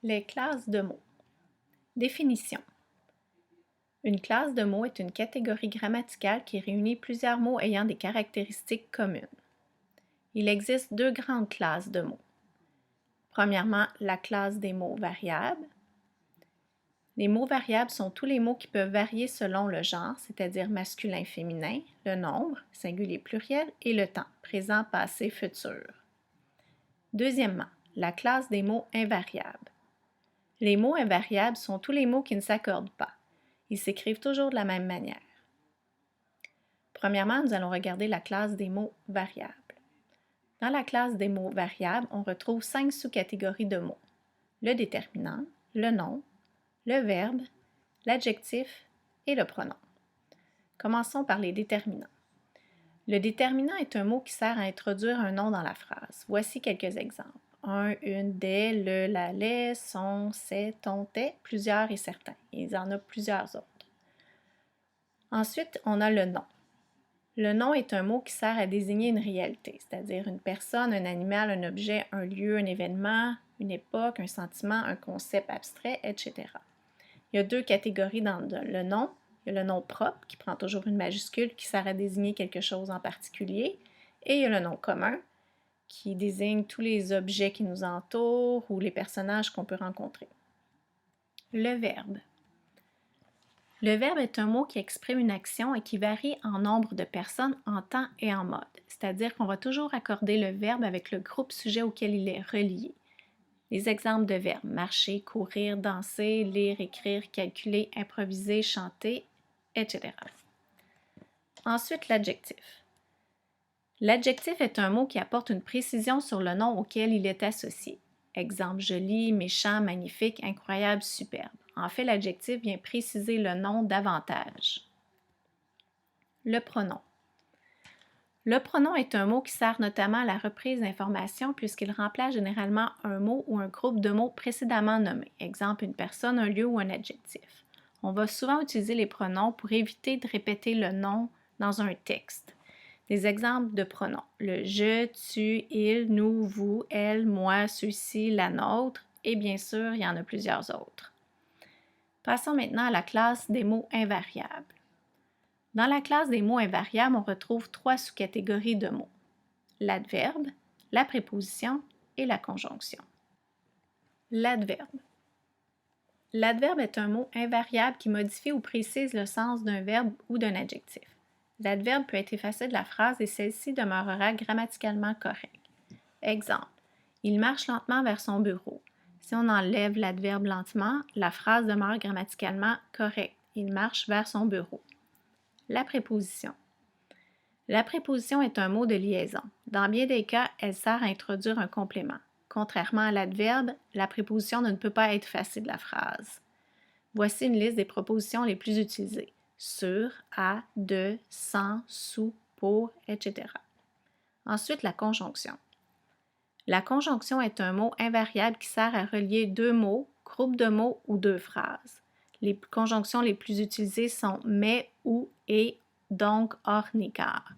Les classes de mots. Définition. Une classe de mots est une catégorie grammaticale qui réunit plusieurs mots ayant des caractéristiques communes. Il existe deux grandes classes de mots. Premièrement, la classe des mots variables. Les mots variables sont tous les mots qui peuvent varier selon le genre, c'est-à-dire masculin-féminin, le nombre, singulier-pluriel, et le temps, présent, passé, futur. Deuxièmement, la classe des mots invariables. Les mots invariables sont tous les mots qui ne s'accordent pas. Ils s'écrivent toujours de la même manière. Premièrement, nous allons regarder la classe des mots variables. Dans la classe des mots variables, on retrouve 5 sous-catégories de mots. Le déterminant, le nom, le verbe, l'adjectif et le pronom. Commençons par les déterminants. Le déterminant est un mot qui sert à introduire un nom dans la phrase. Voici quelques exemples. Un, une, des, le, la, les, son, c'est, ton, tes, plusieurs et certains. Il y en a plusieurs autres. Ensuite, on a le nom. Le nom est un mot qui sert à désigner une réalité, c'est-à-dire une personne, un animal, un objet, un lieu, un événement, une époque, un sentiment, un concept abstrait, etc. Il y a deux catégories dans le nom. Il y a le nom propre, qui prend toujours une majuscule, qui sert à désigner quelque chose en particulier. Et il y a le nom commun, qui désigne tous les objets qui nous entourent ou les personnages qu'on peut rencontrer. Le verbe. Le verbe est un mot qui exprime une action et qui varie en nombre de personnes, en temps et en mode, c'est-à-dire qu'on va toujours accorder le verbe avec le groupe sujet auquel il est relié. Les exemples de verbes: marcher, courir, danser, lire, écrire, calculer, improviser, chanter, etc. Ensuite, l'adjectif. L'adjectif est un mot qui apporte une précision sur le nom auquel il est associé. Exemple: joli, méchant, magnifique, incroyable, superbe. En fait, l'adjectif vient préciser le nom davantage. Le pronom. Le pronom est un mot qui sert notamment à la reprise d'informations puisqu'il remplace généralement un mot ou un groupe de mots précédemment nommés. Exemple: une personne, un lieu ou un adjectif. On va souvent utiliser les pronoms pour éviter de répéter le nom dans un texte. Des exemples de pronoms: le je, tu, il, nous, vous, elle, moi, ceux-ci, la nôtre, et bien sûr, il y en a plusieurs autres. Passons maintenant à la classe des mots invariables. Dans la classe des mots invariables, on retrouve 3 sous-catégories de mots: l'adverbe, la préposition et la conjonction. L'adverbe. L'adverbe est un mot invariable qui modifie ou précise le sens d'un verbe ou d'un adjectif. L'adverbe peut être effacé de la phrase et celle-ci demeurera grammaticalement correcte. Exemple: il marche lentement vers son bureau. Si on enlève l'adverbe lentement, la phrase demeure grammaticalement correcte. Il marche vers son bureau. La préposition. La préposition est un mot de liaison. Dans bien des cas, elle sert à introduire un complément. Contrairement à l'adverbe, la préposition ne peut pas être effacée de la phrase. Voici une liste des propositions les plus utilisées: sur, à, de, sans, sous, pour, etc. Ensuite, la conjonction. La conjonction est un mot invariable qui sert à relier deux mots, groupe de mots ou deux phrases. Les conjonctions les plus utilisées sont mais, ou, et, donc, or, ni, car.